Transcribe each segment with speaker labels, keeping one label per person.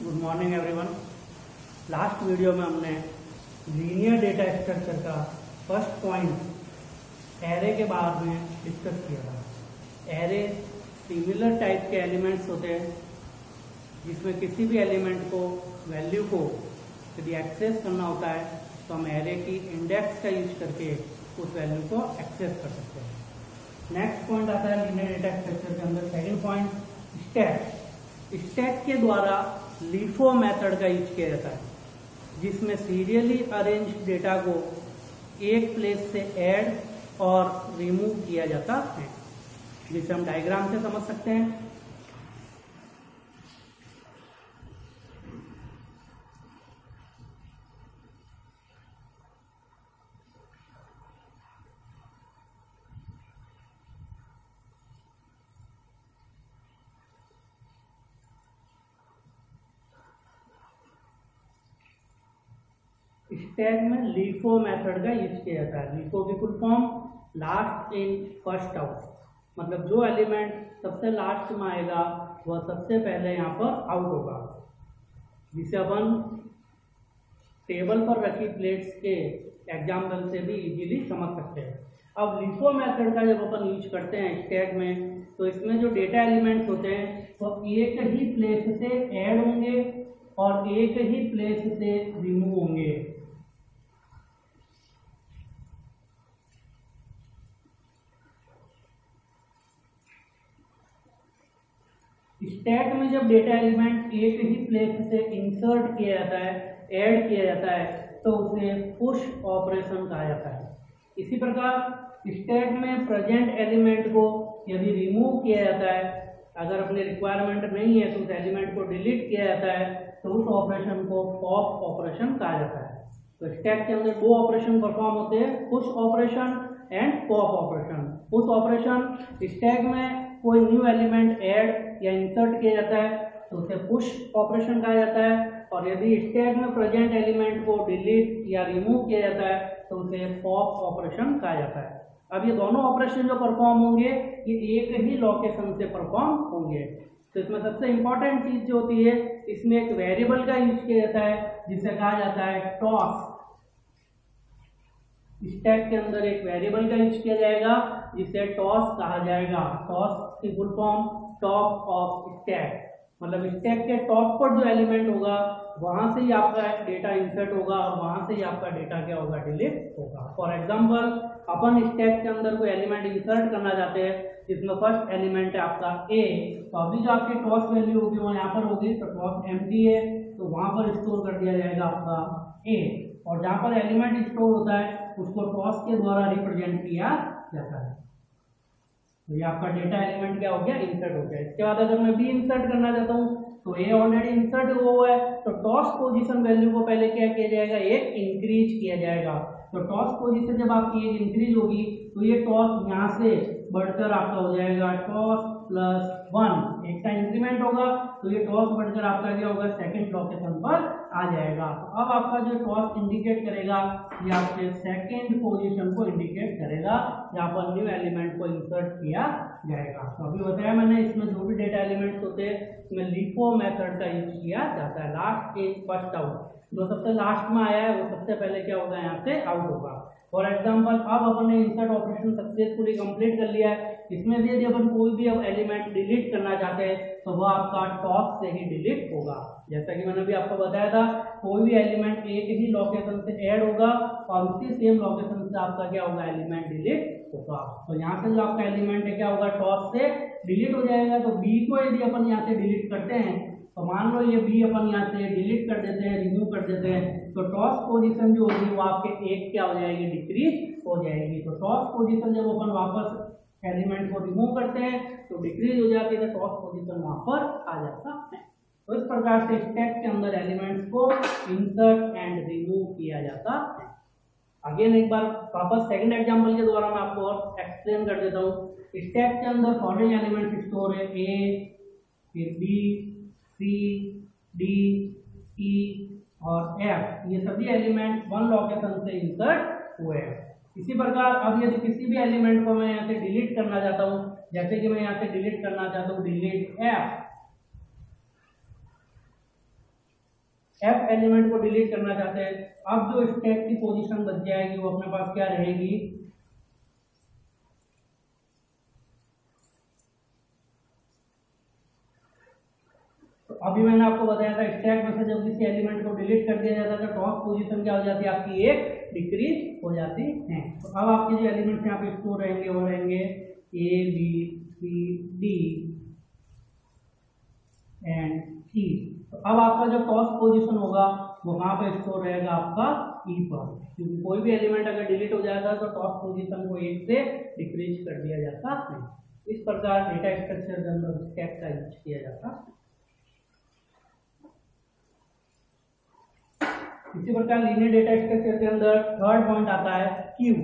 Speaker 1: Good morning everyone. Last video में हमने linear data structure का फर्स्ट पॉइंट एरे के बारे में डिस्कस किया था। एरे सिमिलर टाइप के एलिमेंट्स होते हैं जिसमें किसी भी एलिमेंट को वैल्यू को यदि एक्सेस करना होता है तो हम एरे की इंडेक्स का यूज करके उस वैल्यू को एक्सेस कर सकते हैं। नेक्स्ट पॉइंट आता है लीनियर डेटा स्ट्रक्चर के अंदर सेकंड पॉइंट स्टैक। स्टैक के द्वारा लीफो मेथड का यूज किया जाता है जिसमें सीरियली अरेंज डेटा को एक प्लेस से ऐड और रिमूव किया जाता है, जिसे हम डायग्राम से समझ सकते हैं। स्टैक में लीफो मेथड का यूज किया जाता है। लीफो की full form last in first out, मतलब जो एलिमेंट सबसे लास्ट में आएगा वह सबसे पहले यहाँ पर आउट होगा, जिसे अपन टेबल पर रखी प्लेट्स के एग्जाम्पल से भी इजीली समझ सकते हैं। अब लीफो मेथड का जब अपन यूज करते हैं स्टैक में, तो इसमें जो डेटा एलिमेंट्स होते हैं वो एक ही प्लेस से ऐड होंगे और एक ही प्लेस से रिमूव होंगे। स्टैक में जब डेटा एलिमेंट एक ही प्लेस से इंसर्ट किया जाता है, ऐड किया जाता है, तो उसे पुश ऑपरेशन कहा जाता है। इसी प्रकार स्टैक में प्रेजेंट एलिमेंट को यदि रिमूव किया जाता है, अगर अपनी रिक्वायरमेंट नहीं है तो उस एलिमेंट को डिलीट किया जाता है, तो उस ऑपरेशन को पॉप ऑपरेशन कहा जाता है। तो स्टैक के अंदर दो ऑपरेशन परफॉर्म होते हैं, push operation and pop operation. Push operation stack में कोई न्यू एलिमेंट ऐड या इंसर्ट किया जाता है तो उसे पुश ऑपरेशन कहा जाता है, और यदि स्टैक में प्रेजेंट एलिमेंट को डिलीट या रिमूव किया जाता है तो उसे पॉप ऑपरेशन कहा जाता है। अब ये दोनों ऑपरेशन जो परफॉर्म होंगे ये एक ही लोकेशन से परफॉर्म होंगे। तो इसमें सबसे इंपॉर्टेंट चीज जो होती है, इसमें एक वेरिएबल का यूज किया जाता है जिसे कहा जाता है टॉस। स्टैक के अंदर एक वेरिएबल का यूज किया जाएगा जिसे टॉस कहा जाएगा। टॉस की full form top of stack, मतलब स्टैक के टॉप पर जो एलिमेंट होगा वहां से ही आपका डेटा इंसर्ट होगा और वहां से ही आपका डेटा क्या होगा, डिलीट होगा। फॉर एग्जांपल अपन स्टैक के अंदर कोई एलिमेंट इंसर्ट करना चाहते हैं जिसमें फर्स्ट एलिमेंट है आपका ए, तो अभी जो आपकी टॉस वैल्यू होगी वो यहाँ पर होगी, तो टॉस एम्प्टी है तो वहां पर स्टोर कर दिया जाएगा आपका ए, और जहां पर एलिमेंट स्टोर होता है उसको टॉस के द्वारा रिप्रेजेंट किया जाता है। तो ये आपका डेटा एलिमेंट क्या हो गया, इंसर्ट हो गया। इसके बाद अगर मैं बी इंसर्ट करना चाहता हूँ तो ए ऑलरेडी इंसर्ट हुआ है, तो टॉस पोजीशन वैल्यू को पहले क्या किया जाएगा, एक इंक्रीज किया जाएगा। तो टॉस पोजीशन जब आपकी एक इंक्रीज होगी तो ये टॉस यहाँ से बढ़कर आपका हो जाएगा टॉस प्लस 1, एक का इंक्रीमेंट होगा तो ये टॉस बढ़कर आपका क्या होगा, सेकंड लोकेशन पर आ जाएगा। तो अब आपका जो टॉस इंडिकेट करेगा ये आपके सेकंड पोजीशन को इंडिकेट करेगा जहाँ पर न्यू एलिमेंट को इंसर्ट किया जाएगा। तो अभी बताया मैंने, इसमें जो भी डेटा एलिमेंट्स होते हैं इसमें लीफो मेथड का यूज किया जाता है। लास्ट इन फर्स्ट आउट, जो सबसे लास्ट में आया है वो सबसे पहले क्या होगा, यहाँ से आउट होगा। फॉर एग्जाम्पल अब अपन ने इंसर्ट ऑपरेशन सक्सेसफुली कंप्लीट कर लिया है। इसमें भी यदि अपन कोई भी अब एलिमेंट डिलीट करना चाहते हैं तो वह आपका टॉस से ही डिलीट होगा। जैसा कि मैंने भी आपको बताया था, कोई भी एलिमेंट एक ही लोकेशन से ऐड होगा और उसी सेम लोकेशन से आपका क्या होगा, एलिमेंट डिलीट होगा। तो यहाँ से जो आपका एलिमेंट है क्या होगा, टॉस से डिलीट हो जाएगा। तो बी को यदि अपन यहाँ से डिलीट करते हैं तो मान लो ये बी अपन यहाँ से डिलीट कर देते हैं, रिमूव कर देते हैं, तो टॉस पोजीशन जो होगी वो आपके एक क्या हो जाएगी, डिक्रीज हो जाएगी। तो टॉस पोजीशन जब अपन वापस एलिमेंट को रिमूव करते हैं तो डिक्रीज हो जाती है, तो टॉस पोजीशन वहां पर आ जाता है। तो इस प्रकार से स्टैक के अंदर एलिमेंट्स को इंसर्ट एंड रिमूव किया जाता है। अगेन एक बार वापस सेकंड एग्जांपल के द्वारा मैं आपको और एक्सप्लेन कर देता हूँ। स्टैक के अंदर फॉलोइंग एलिमेंट स्टोर है, ए, फिर बी, सी, डी, ई और एफ। ये सभी एलिमेंट वन लोकेशन से इंसर्ट हुए हैं। इसी प्रकार अब यदि किसी भी एलिमेंट को मैं यहाँ से डिलीट करना चाहता हूँ, जैसे कि मैं यहाँ से डिलीट करना चाहता हूँ डिलीट एफ, एफ एलिमेंट को डिलीट करना चाहते हैं। अब जो स्टैक की पोजीशन बच जाएगी वो अपने पास क्या रहेगी, तो अभी मैंने आपको बताया था स्टैक में से जब किसी एलिमेंट को डिलीट कर दिया जाता है तो टॉप पोजीशन क्या हो जाती है आपकी, एक डिक्रीज हो जाती है। तो अब आपके जो एलिमेंट्स यहाँ पे स्टोर रहेंगे वो रहेंगे A B C D and E. तो अब आपका जो टॉप पोजीशन होगा वो कहाँ पे स्टोर रहेगा, आपका ई पर, क्योंकि कोई भी एलिमेंट अगर डिलीट हो जाता है तो टॉप पोजीशन को एक से डिक्रीज कर दिया जाता है। इस प्रकार डेटा स्ट्रक्चर के अंदर स्टैक का यूज किया जाता है। इसी प्रकार लीनियर डेटा स्ट्रक्चर के अंदर थर्ड पॉइंट आता है क्यू।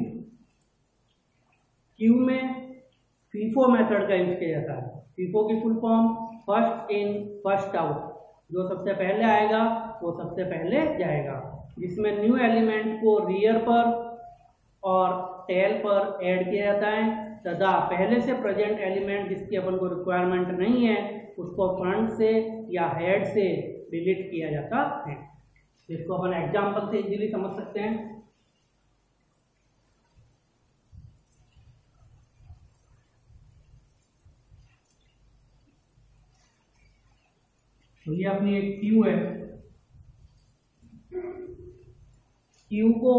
Speaker 1: क्यू में फीफो मेथड का यूज किया जाता है। फीफो की full form first in first out, जो सबसे पहले आएगा वो सबसे पहले जाएगा, जिसमें न्यू एलिमेंट को रियर पर और टेल पर ऐड किया जाता है तथा पहले से प्रेजेंट एलिमेंट जिसकी अपन को रिक्वायरमेंट नहीं है उसको फ्रंट से या हेड से डिलीट किया जाता है। इसको अपन एग्जांपल से इजीली समझ सकते हैं। तो ये अपनी एक क्यू है। क्यू को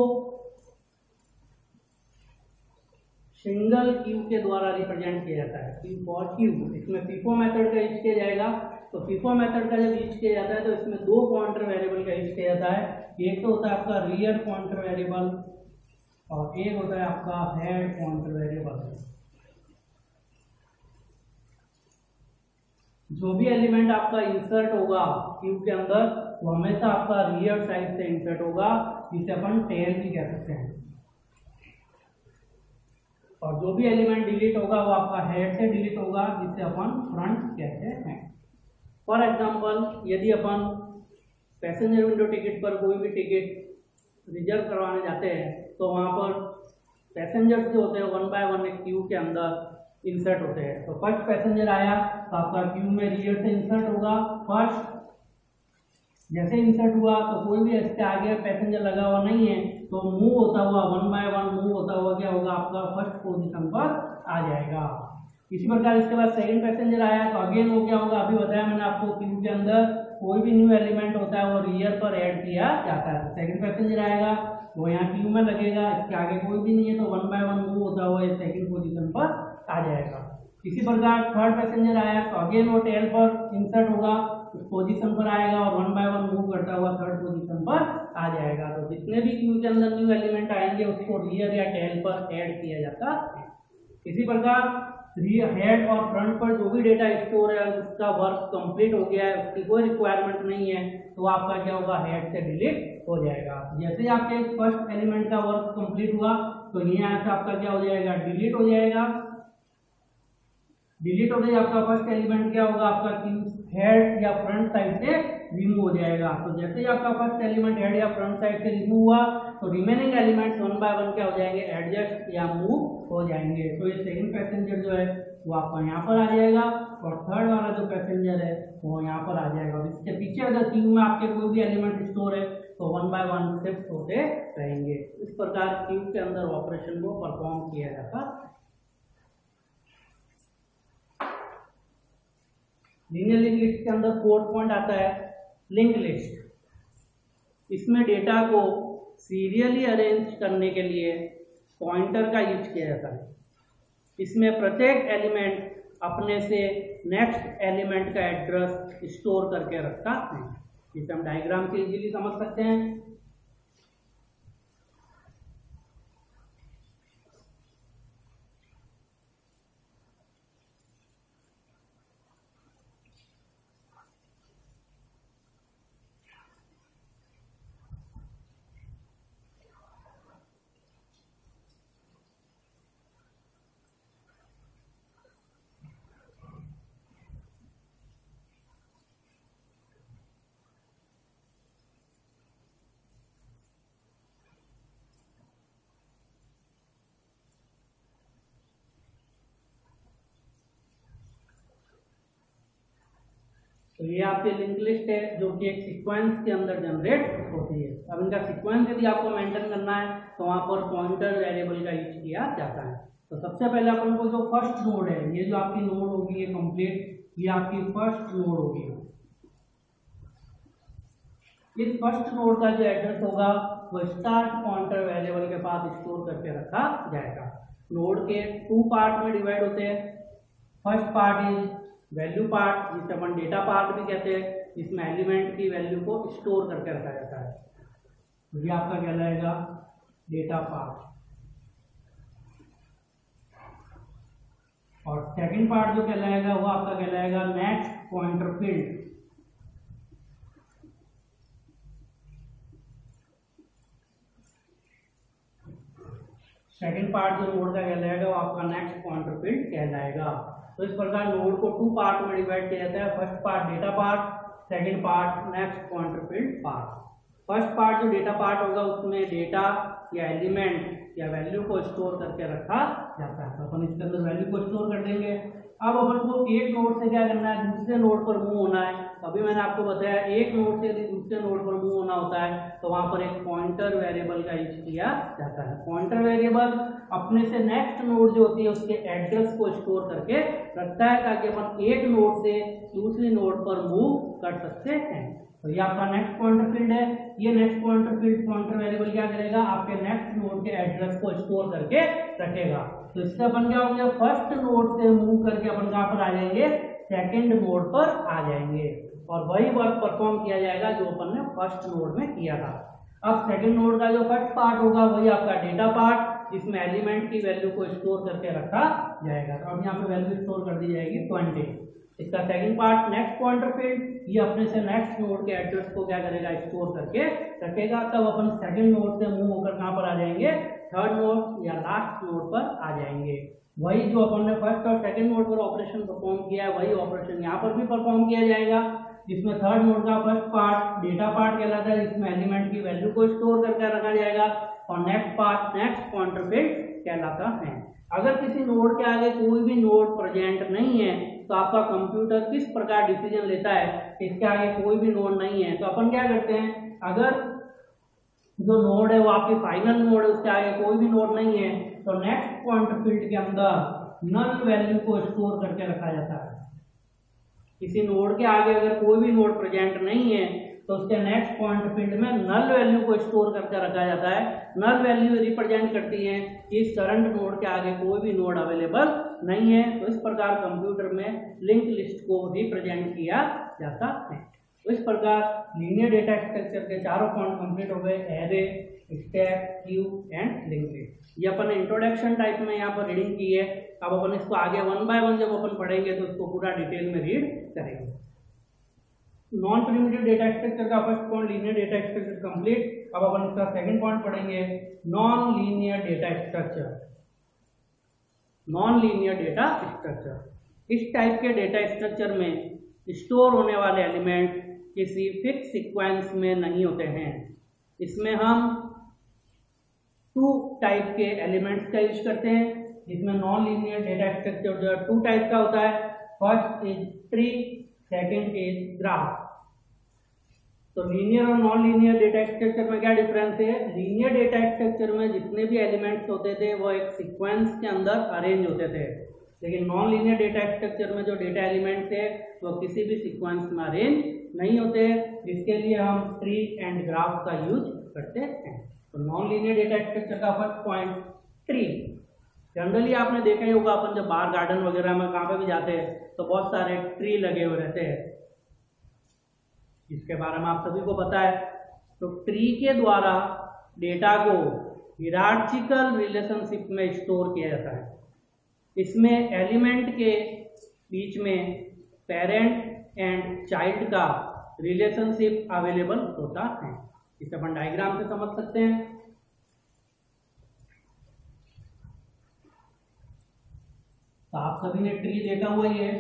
Speaker 1: सिंगल क्यू के द्वारा रिप्रेजेंट किया जाता है, क्यू फॉर क्यू। इसमें फीफो मेथड का यूज किया जाएगा। तो फीफो मेथड का जब यूज किया जाता है तो इसमें दो पॉइंटर वेरिएबल का यूज किया जाता है। एक तो होता है आपका रियर पॉइंटर वेरिएबल और एक होता है आपका हेड पॉइंटर वेरिएबल। जो भी एलिमेंट आपका इंसर्ट होगा क्यू के अंदर वो हमेशा आपका रियर साइड से इंसर्ट होगा, जिसे अपन टेल भी कह सकते हैं। और जो भी एलिमेंट डिलीट होगा वो आपका हेड से डिलीट होगा, जिसे अपन फ्रंट कहते हैं। फॉर एग्जाम्पल, यदि अपन पैसेंजर विंडो टिकट पर कोई भी टिकट रिजर्व करवाने जाते हैं तो वहाँ पर पैसेंजर्स जो होते हैं वन बाय वन एक क्यू के अंदर इंसर्ट होते हैं। तो फर्स्ट पैसेंजर आया तो आपका क्यू में रियर से इंसर्ट होगा फर्स्ट। जैसे इंसर्ट हुआ तो कोई भी इसके आगे पैसेंजर लगा हुआ नहीं है तो मूव होता हुआ वन बाय वन मूव होता हुआ क्या होगा, आपका फर्स्ट पोजीशन पर आ जाएगा। इसी प्रकार इसके बाद सेकंड पैसेंजर आया तो अगेन वो क्या होगा, अभी बताया मैंने आपको क्यू के अंदर कोई भी न्यू एलिमेंट होता है वो रियर पर ऐड किया जाता है। सेकंड पैसेंजर आएगा वो यहाँ क्यू में लगेगा, इसके आगे कोई भी नहीं है तो वन बाय वन मूव होता हुआ ये सेकंड पोजीशन पर आ जाएगा। इसी प्रकार थर्ड पैसेंजर आया तो अगेन वो टेल पर इंसर्ट होगा, उस पोजीशन पर आएगा और वन बाय वन मूव करता हुआ थर्ड पोजीशन पर आ जाएगा। तो जितने भी क्यू के अंदर न्यू एलिमेंट आएंगे उसको रियर या टेल पर ऐड किया जाता है। इसी प्रकार रियर हेड और फ्रंट पर जो भी डेटा स्टोर है उसका वर्क कंप्लीट हो गया है, उसकी कोई रिक्वायरमेंट नहीं है तो आपका क्या होगा, हेड से डिलीट हो जाएगा। जैसे ही आपके फर्स्ट एलिमेंट का वर्क कंप्लीट हुआ तो यहाँ से आपका क्या हो जाएगा, डिलीट हो जाएगा। डिलीट हो गई आपका फर्स्ट एलिमेंट क्या होगा, आपका हेड या फ्रंट साइड से रिमूव हो जाएगा। तो जैसे ही आपका फर्स्ट एलिमेंट हेड या फ्रंट साइड से रिमूव हुआ तो remaining elements one by one क्या हो जाएंगे, एडजस्ट या मूव हो जाएंगे। तो ये सेकंड पैसेंजर जो है वो आपका यहाँ पर आ जाएगा और थर्ड वाला जो पैसेंजर है वो यहाँ पर आ जाएगा। और इसके पीछे अगर क्यू में आपके कोई भी एलिमेंट स्टोर है तो वन बाय वन शिफ्ट होते रहेंगे। इस प्रकार क्यू के अंदर ऑपरेशन को परफॉर्म किया जाता है। लीनियर लिंक लिस्ट के अंदर फोर्थ पॉइंट आता है लिंक लिस्ट। इसमें डेटा को सीरियली अरेंज करने के लिए पॉइंटर का यूज किया जाता है। इसमें प्रत्येक एलिमेंट अपने से नेक्स्ट एलिमेंट का एड्रेस स्टोर करके रखता है। इसे हम डायग्राम से इजीली समझ सकते हैं। तो ये आपकी लिंक लिस्ट है जो कि एक सीक्वेंस के अंदर जनरेट होती है। अब इनका सीक्वेंस यदि आपको मेंटेन करना है तो वहां पर पॉइंटर वेरिएबल का यूज किया जाता है। तो सबसे पहले अपन को जो फर्स्ट नोड है, ये जो आपकी नोड होगी ये कंप्लीट, ये आपकी फर्स्ट नोड होगी। इस फर्स्ट नोड का जो एड्रेस होगा वो स्टार्ट पॉइंटर वेरिएबल के पास स्टोर करके रखा जाएगा। नोड के 2 पार्ट में डिवाइड होते हैं। First part is value part, जिसे अपन डेटा पार्ट भी कहते हैं, जिसमें एलिमेंट की वैल्यू को स्टोर करके रखा जाता है। ये आपका कहलाएगा डेटा पार्ट। और सेकंड पार्ट जो कहलाएगा वो आपका कहलाएगा next pointer field. Second part जो नोड का कहलाएगा वो आपका नेक्स्ट पॉइंटर फील्ड कहलाएगा। तो इस प्रकार नोड को 2 पार्ट में डिवाइड किया जाता है। First part data part, second part next pointer field part. First part जो डेटा पार्ट होगा उसमें डेटा या एलिमेंट या वैल्यू को स्टोर करके रखा जाता है। तो अपन इसके अंदर वैल्यू को स्टोर कर देंगे। अब अपन को एक नोड से क्या करना है, दूसरे नोड पर मूव होना है। अभी मैंने आपको बताया एक नोड से यदि दूसरे नोड पर मूव होना होता है तो वहां पर एक पॉइंटर वेरिएबल का यूज किया जाता है। पॉइंटर वेरिएबल अपने से नेक्स्ट नोड जो होती है उसके एड्रेस को स्टोर करके रखता है ताकि अपन एक नोड से दूसरी नोड पर मूव कर सकते हैं। तो ये आपका नेक्स्ट पॉइंटर फील्ड है। ये next pointer field pointer variable क्या करेगा, आपके नेक्स्ट नोड के एड्रेस को स्टोर करके रखेगा। तो इससे अपन क्या होंगे, फर्स्ट नोड से मूव करके अपन कहां पर आ जाएंगे, सेकंड नोड पर आ जाएंगे और वही वर्क परफॉर्म किया जाएगा जो अपन ने फर्स्ट नोड में किया था। अब सेकंड नोड का जो फर्स्ट पार्ट होगा वही आपका डेटा पार्ट, जिसमें एलिमेंट की वैल्यू को स्टोर करके रखा जाएगा। तो अब यहाँ पे वैल्यू स्टोर कर दी जाएगी 20। इसका second part next pointer field, ये अपने से नेक्स्ट नोड के एड्रेस को क्या करेगा, स्टोर करके रखेगा। तब अपन सेकंड नोड से मूव होकर कहां पर आ जाएंगे, थर्ड नोड या लास्ट नोड पर आ जाएंगे। वही जो अपन ने फर्स्ट और सेकंड नोड पर ऑपरेशन परफॉर्म किया है वही ऑपरेशन यहाँ पर भी परफॉर्म किया जाएगा, जिसमें थर्ड नोड का फर्स्ट पार्ट डेटा पार्ट कहलाता है, जिसमें एलिमेंट की वैल्यू को स्टोर करके रखा जाएगा और next part next pointer field कहलाता है। अगर किसी नोड के आगे कोई भी नोड प्रेजेंट नहीं है तो आपका कंप्यूटर किस प्रकार डिसीजन लेता है, इसके आगे कोई भी नोड नहीं है तो अपन क्या करते हैं, अगर जो नोड है वो आपकी फाइनल नोड है उसके आगे कोई भी नोड नहीं है तो नेक्स्ट पॉइंटर फील्ड के अंदर नल वैल्यू को स्टोर करके रखा जाता है। किसी नोड के आगे अगर कोई भी नोड प्रेजेंट नहीं है तो उसके नेक्स्ट पॉइंट फील्ड में नल वैल्यू को स्टोर करके रखा जाता है। नल वैल्यू रिप्रेजेंट करती है कि इस करंट नोड के आगे कोई भी नोड अवेलेबल नहीं है। तो इस प्रकार कंप्यूटर में लिंक लिस्ट को रिप्रेजेंट किया जाता है। तो इस प्रकार लीनियर डेटा स्ट्रक्चर के चारों पॉइंट कंप्लीट हो गए, array, stack, Q and link list. ये अपन इंट्रोडक्शन टाइप में यहाँ पर रीडिंग की है। अब अपन इसको आगे 1 बाय 1 जब अपन पढ़ेंगे तो इसको पूरा डिटेल में रीड करेंगे। नॉन प्रिमिटिव डेटा स्ट्रक्चर का first point linear data structure complete. अब अपन इसका सेकंड पॉइंट पढ़ेंगे, non linear data structure. Non linear data structure, इस टाइप के डेटा स्ट्रक्चर में स्टोर होने वाले एलिमेंट किसी फिक्स सीक्वेंस में नहीं होते हैं। इसमें हम 2 टाइप के एलिमेंट्स का यूज करते हैं, जिसमें नॉन लीनियर डेटा स्ट्रक्चर जो है 2 टाइप का होता है। First is tree, second is graph. तो लीनियर और नॉन लीनियर डेटा स्ट्रक्चर में क्या डिफरेंस है, लीनियर डेटा स्ट्रक्चर में जितने भी एलिमेंट्स होते थे वो एक सीक्वेंस के अंदर अरेंज होते थे, लेकिन नॉन लीनियर डेटा स्ट्रक्चर में जो डेटा एलिमेंट्स है वो किसी भी सीक्वेंस में अरेंज नहीं होते, जिसके लिए हम ट्री एंड ग्राफ का यूज करते हैं। तो नॉन लीनियर डेटा स्ट्रक्चर का फर्स्ट पॉइंट ट्री। जनरली आपने देखा ही होगा, अपन जब बाहर गार्डन वगैरह में कहाँ पे भी जाते हैं तो बहुत सारे ट्री लगे हुए रहते हैं, जिसके बारे में आप सभी को पता है। तो ट्री के द्वारा डेटा को हिरार्चिकल रिलेशनशिप में स्टोर किया जाता है। इसमें एलिमेंट के बीच में पेरेंट एंड चाइल्ड का रिलेशनशिप अवेलेबल होता है। इसे अपन डायग्राम से समझ सकते हैं। तो आप सभी ने ट्री देखा हुआ ही है।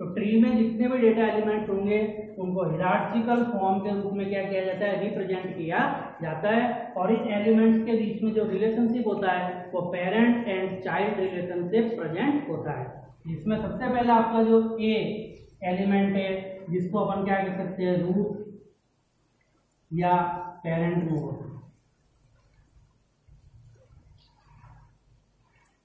Speaker 1: ट्री में जितने भी डेटा एलिमेंट्स होंगे उनको हिरार्चिकल फॉर्म के रूप में क्या किया जाता है, रिप्रेजेंट किया जाता है। और इन एलिमेंट्स के बीच में जो रिलेशनशिप होता है वो parent and child relationship present होता है, जिसमें सबसे पहले आपका जो ए एलिमेंट है जिसको अपन क्या कह सकते हैं, रूट या पेरेंट नोड।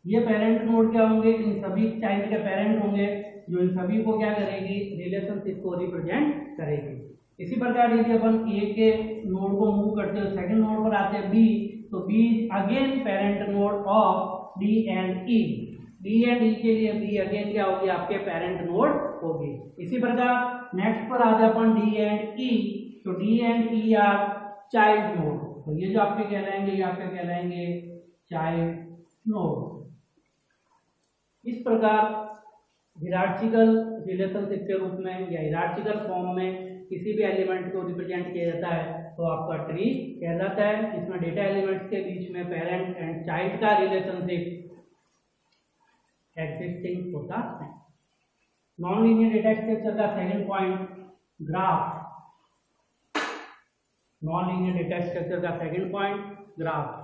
Speaker 1: ये पेरेंट नोड क्या होंगे, इन सभी चाइल्ड के पेरेंट होंगे जो इन सभी को क्या करेगी, रिलेशनशिप को रिप्रेजेंट करेगी। इसी प्रकार यदि अपन ए के नोड को मूव करते हैं सेकंड नोड पर आते हैं बी, तो B again parent node of D and E. D and E के लिए बी अगेन क्या होगी, आपके पेरेंट नोड होगी। इसी प्रकार नेक्स्ट पर आते हैं अपन डी एंड ई, तो D and E R child node, तो ये जो आपके कहलाएंगे ये आपके कहलाएंगे चाइल्ड नोड। इस प्रकार हिरार्चिकल रिलेशनशिप के रूप में या हिरार्चिकल फॉर्म में किसी भी एलिमेंट को रिप्रेजेंट किया जाता है तो आपका ट्री कहलाता है। इसमें डेटा एलिमेंट्स के बीच में पेरेंट एंड चाइल्ड का रिलेशनशिप एग्जिस्टिंग होता है। नॉन लीनियर डेटा स्ट्रक्चर का second point, graph. Non linear data structure का second point, graph.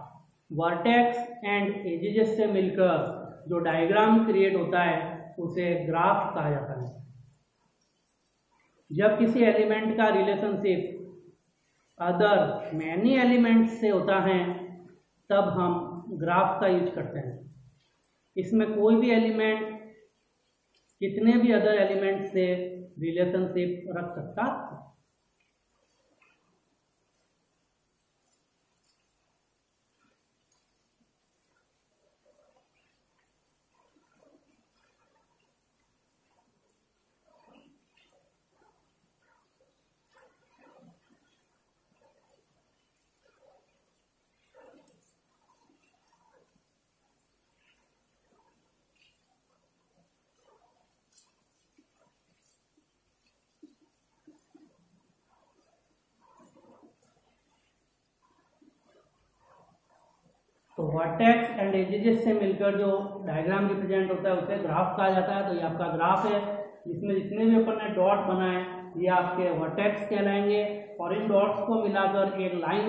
Speaker 1: Vertex and edges से मिलकर जो डायग्राम क्रिएट होता है उसे ग्राफ कहा जाता है। जब किसी एलिमेंट का रिलेशनशिप अदर मैनी एलिमेंट्स से होता है तब हम ग्राफ का यूज करते हैं। इसमें कोई भी एलिमेंट कितने भी अदर एलिमेंट से रिलेशनशिप रख सकता है। तो वर्टेक्स एंड एजेस से मिलकर जो डायग्राम रिप्रेजेंट होता है उसे ग्राफ कहा जाता है। तो ये आपका ग्राफ है जिसमें जितने भी अपन ने डॉट बनाए ये आपके वर्टेक्स कहलाएंगे और इन डॉट्स को मिलाकर एक लाइन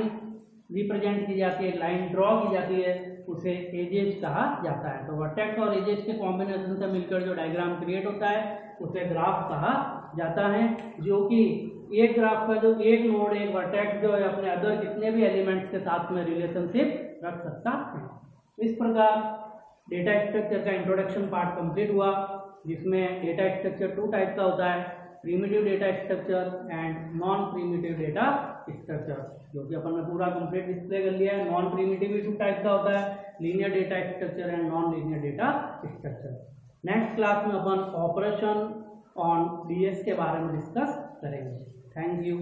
Speaker 1: रिप्रेजेंट की जाती है, लाइन ड्रॉ की जाती है, उसे एजेस कहा जाता है। तो वर्टेक्स और एजेस के कॉम्बिनेशन से मिलकर जो डायग्राम क्रिएट होता है उसे ग्राफ कहा जाता है, जो कि एक ग्राफ का जो एक नोड एक वर्टेक्स जो है अपने अदर कितने भी एलिमेंट्स के साथ में रिलेशनशिप रख सकता है। इस प्रकार डेटा स्ट्रक्चर का इंट्रोडक्शन पार्ट कंप्लीट हुआ, जिसमें डेटा स्ट्रक्चर टू टाइप का होता है, primitive data structure and non primitive data structure, जो कि अपन ने पूरा कंप्लीट डिस्प्ले कर लिया है। नॉन प्रीमिटिव भी टू टाइप का होता है, linear data structure and non linear data structure. Next class में अपन ऑपरेशन ऑन डीएस के बारे में डिस्कस करेंगे। Thank you.